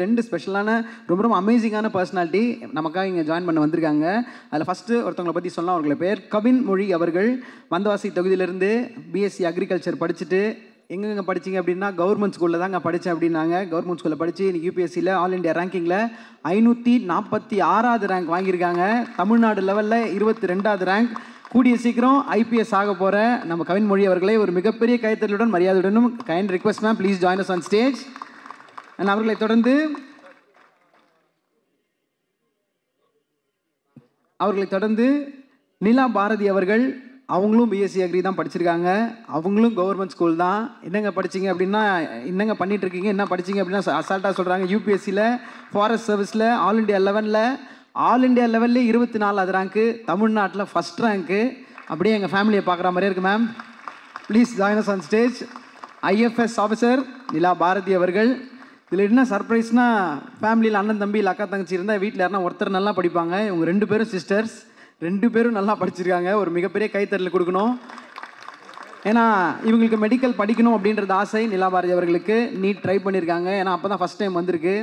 ரெண்டு ஸ்பெஷலான ரொம்ப அமேசிங்கான பர்சனாலிட்டி நமக்காக இங்கே ஜாயின் பண்ண வந்திருக்காங்க. அதில் ஃபஸ்ட்டு ஒருத்தவங்களை பற்றி சொல்லலாம். அவர்களை பேர் கவின் மொழி அவர்கள். வந்தவாசி தொகுதியிலேருந்து பிஎஸ்சி அக்ரிகல்ச்சர் படிச்சுட்டு எங்கெங்கே படிச்சிங்க அப்படின்னா கவர்மெண்ட் ஸ்கூலில் தாங்க படித்தேன் அப்படின்னாங்க. கவர்மெண்ட் ஸ்கூலில் படித்து இன்றைக்கி யூபிஎஸ்சியில் ஆல் இண்டியா ரேங்கிங்கில் 546வது ரேங்க் வாங்கியிருக்காங்க. தமிழ்நாடு லெவலில் 22வது ரேங்க். கூடிய சீக்கிரம் ஐபிஎஸ் ஆக போகிற நம்ம கவின் மொழி அவர்களை ஒரு மிகப்பெரிய கைத்தறலுடன் மரியாதையுடனும் kind request ma'am please join us on stage. அவர்களை தொடர்ந்து நிலா பாரதி அவர்கள். அவங்களும் பிஎஸ்சி அக்ரி தான் படிச்சிருக்காங்க. அவங்களும் கவர்மெண்ட் ஸ்கூல் தான். என்னங்க படிச்சிங்க அப்படின்னா என்னங்க பண்ணிட்டு இருக்கீங்க, என்ன படிச்சிங்க அப்படின்னா அசால்ட்டாக சொல்கிறாங்க. யூபிஎஸ்சியில் ஃபாரஸ்ட் சர்வீஸில் ஆல் இண்டியா லெவலில் 24வது ரேங்க்கு, தமிழ்நாட்டில் ஃபஸ்ட் ரேங்க்கு. அப்படியே எங்கள் ஃபேமிலியை பார்க்குற மாதிரியே இருக்குது ma'am. Please join us on stage. IFS officer Nila Bharathi அவர்கள். இதில் என்ன சர்ப்ரைஸ்னால் ஃபேமிலியில் அண்ணன் தம்பி இல்லை அக்கா தங்கச்சி இருந்தால் வீட்டில் யாருன்னா ஒருத்தர் நல்லா படிப்பாங்க. இவங்க 2 பேரும் சிஸ்டர்ஸ், 2 பேரும் நல்லா படிச்சிருக்காங்க. ஒரு மிகப்பெரிய கைத்தறல் கொடுக்கணும். ஏன்னா இவங்களுக்கு மெடிக்கல் படிக்கணும் அப்படின்றது ஆசை. நிலா பாரதி அவர்களுக்கு நீட் ட்ரை பண்ணியிருக்காங்க. ஏன்னா அப்போ தான் ஃபஸ்ட் டைம் வந்திருக்கு.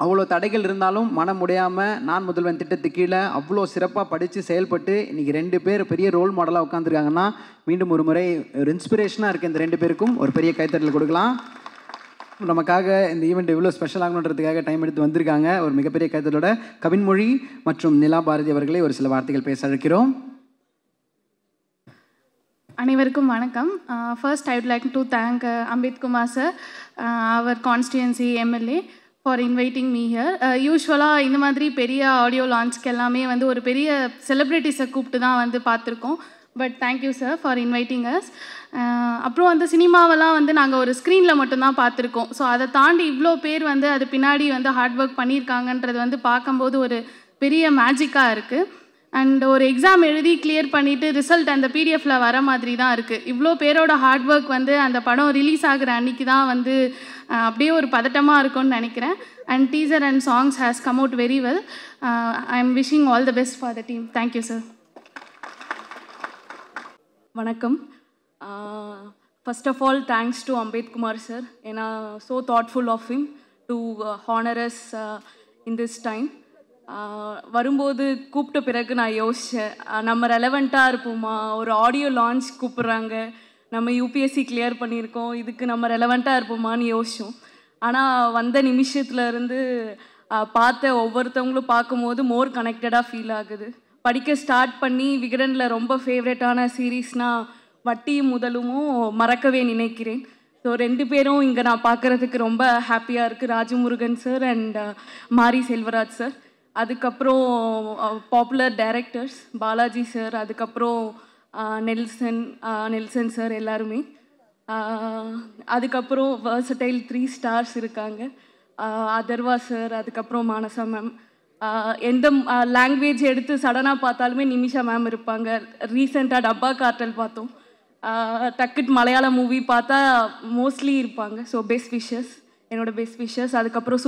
அவ்வளோ தடைகள் இருந்தாலும் மனம் முடியாமல் நான் முதல்வன் திட்டத்துக்கு கீழே அவ்வளோ சிறப்பாக படித்து செயல்பட்டு இன்றைக்கி 2 பேர் பெரிய ரோல் மாடலாக உட்காந்துருக்காங்கன்னா மீண்டும் ஒரு முறை ஒரு இன்ஸ்பிரேஷனாக இருக்குது. இந்த 2 பேருக்கும் ஒரு பெரிய கைத்தறல் கொடுக்கலாம். நமக்காக இந்த ஈவெண்ட் எவ்வளோ ஸ்பெஷல் ஆகணுன்றதுக்காக டைம் எடுத்து வந்திருக்காங்க. ஒரு மிகப்பெரிய கைத்தறலோட கவின்மொழி மற்றும் நிலா பாரதி அவர்களை ஒரு சில வார்த்தைகள் பேச அழைக்கிறோம். அனைவருக்கும் வணக்கம். First I would like to thank Ambeth Kumar sir, our constituency MLA for inviting me here. யூஸ்வலாக இந்த மாதிரி பெரிய ஆடியோ லான்ச்க்கு எல்லாமே வந்து ஒரு பெரிய செலிப்ரிட்டிஸை கூப்பிட்டு தான் வந்து பார்த்துருக்கோம். But thank you sir for inviting as. அப்புறம் அந்த சினிமாவெல்லாம் வந்து நாங்கள் ஒரு ஸ்க்ரீனில் மட்டும்தான் பார்த்துருக்கோம். ஸோ அதை தாண்டி இவ்வளோ பேர் வந்து அது பின்னாடி வந்து ஹார்ட் ஒர்க் பண்ணியிருக்காங்கன்றது வந்து பார்க்கும்போது ஒரு பெரிய மேஜிக்காக இருக்குது. அண்ட் ஒரு எக்ஸாம் எழுதி கிளியர் பண்ணிவிட்டு ரிசல்ட் அந்த பிடிஎஃப்பில் வர மாதிரி தான் இருக்குது. இவ்வளோ பேரோட ஹார்ட் ஒர்க் வந்து அந்த படம் ரிலீஸ் ஆகிற அன்றைக்கி தான் வந்து அப்படியே ஒரு பதட்டமாக இருக்கும்னு நினைக்கிறேன். And teaser and songs has come out very well. I am wishing all the best for the team. Thank you sir. வணக்கம். First of all thanks to Ambeth Kumar sir. ஏன்னா so thoughtful of him to honour us in this time. வரும்போது கூப்பிட்ட பிறகு நான் யோசித்தேன், நம்ம ரெலவெண்ட்டாக இருப்போமா, ஒரு ஆடியோ லான்ச் கூப்பிட்றாங்க, நம்ம யூபிஎஸ்சி கிளியர் பண்ணியிருக்கோம், இதுக்கு நம்ம ரெலவெண்ட்டாக இருப்போமான்னு யோசித்தோம். ஆனால் வந்த நிமிஷத்துலேருந்து பார்த்த ஒவ்வொருத்தவங்களும் பார்க்கும்போது மோர் கனெக்டடாக ஃபீல் ஆகுது. படிக்க ஸ்டார்ட் பண்ணி விகடனில் ரொம்ப ஃபேவரட்டான சீரீஸ்னால் வட்டியும் முதலுமும் மறக்கவே நினைக்கிறேன். ஸோ 2 பேரும் இங்கே நான் பார்க்குறதுக்கு ரொம்ப ஹாப்பியாக இருக்குது. ராஜமுருகன் சார் அண்ட் மாரி செல்வராஜ் சார். அதுக்கப்புறம் பாப்புலர் டைரக்டர்ஸ் பாலாஜி சார், அதுக்கப்புறம் நெல்சன் சார் எல்லாருமே. அதுக்கப்புறம் வர்சடைல் 3 ஸ்டார்ஸ் இருக்காங்க, அதர்வா சார், அதுக்கப்புறம் மானசா மேம். எந்த லாங்குவேஜ் எடுத்து சடனாக பார்த்தாலுமே நிமிஷா மேம் இருப்பாங்க. ரீசெண்டாக டப்பா கார்ட்டல் பார்த்தோம். டக்குட் மலையாள மூவி பார்த்தா மோஸ்ட்லி இருப்பாங்க. ஸோ பெஸ்ட் விஷஸ், என்னோடய பெஸ்ட் விஷஸ். அதுக்கப்புறம்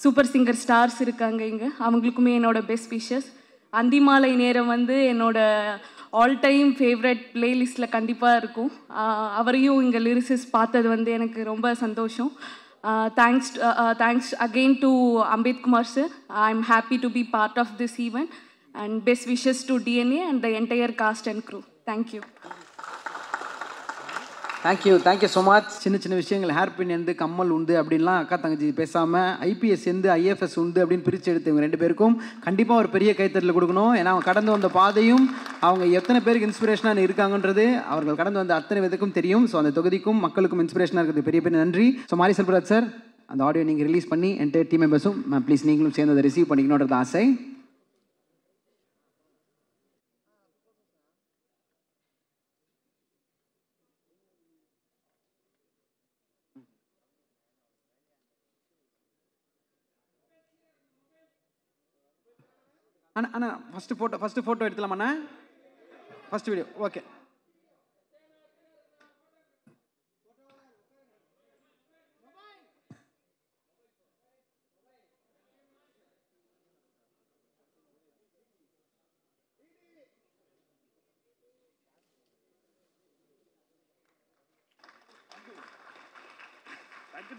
சூப்பர் சிங்கர் ஸ்டார்ஸ் இருக்காங்க இங்கே, அவங்களுக்குமே என்னோடய பெஸ்ட் விஷஸ். அந்திமாலை நேரம் வந்து என்னோடய ஆல் டைம் ஃபேவரட் பிளேலிஸ்ட்டில் கண்டிப்பாக இருக்கும். அவரையும் இங்கே லிரிசிஸ் பார்த்தது வந்து எனக்கு ரொம்ப சந்தோஷம். Thanks again to Ambed Kumar sir. I'm happy to be part of this event, and best wishes to DNA and the entire cast and crew. Thank you. Thank you so much. சின்ன விஷயங்கள் ஹேர் பின் எந்து கம்மல் உண்டு அப்படின்லாம் அக்கா தங்கச்சி பேசாமல் IPS எந்து ஐஎஃப்எஸ் உண்டு அப்படின்னு பிரித்து எடுத்து இவங்க 2 பேருக்கும் கண்டிப்பாக ஒரு பெரிய கைத்தறல் கொடுக்கணும். ஏன்னா அவங்க கடந்து வந்த பாதையும் அவங்க எத்தனை பேருக்கு இன்ஸ்பிரேஷனாக இருக்காங்கன்றது அவர்கள் கடந்து வந்த அத்தனை விதக்கும் தெரியும். ஸோ அந்த தொகுதிக்கும் மக்களுக்கும் இன்ஸ்பிரேஷனாக இருக்கிறது பெரிய நன்றி. ஸோ மாரி செல்வராஜ் சார், அந்த ஆடியோ நீங்கள் ரிலீஸ் பண்ணி என்டையர் டீம் மெம்பர்ஸும் ப்ளீஸ் நீங்களும் சேர்ந்து அதை ரிசீவ் பண்ணிக்கணுன்றது ஆசை. அண்ணா ஃபஸ்ட்டு ஃபோட்டோ எடுத்துலாமாண்ணா? First video okay.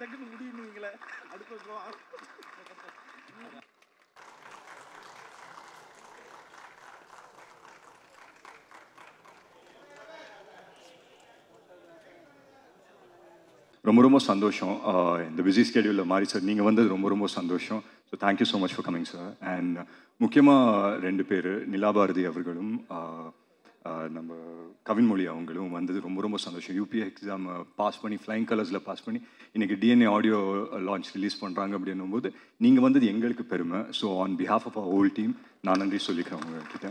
டக்கு டக்குன்னு முடியுங்களே அடுத்த ரொம்ப ரொம்ப சந்தோஷம். இந்த பிஸி ஸ்கெடியூலில் மாறி சார் நீங்கள் வந்தது ரொம்ப ரொம்ப சந்தோஷம். So thank you so much for coming sir. And முக்கியமாக 2 பேர் நிலாபாரதி அவர்களும் நம்ம கவின்மொழி அவங்களும் வந்தது ரொம்ப ரொம்ப சந்தோஷம். யூபிஐ எக்ஸாம் பாஸ் பண்ணி ஃப்ளைங் கலர்ஸில் பாஸ் பண்ணி இன்றைக்கி டிஎன்ஏ ஆடியோ லான்ச் ரிலீஸ் பண்ணுறாங்க அப்படின்னும் போது நீங்கள் வந்தது எங்களுக்கு பெருமை. So on behalf of our whole team நான் நன்றி சொல்லிக்கிறேன் உங்கள்கிட்ட.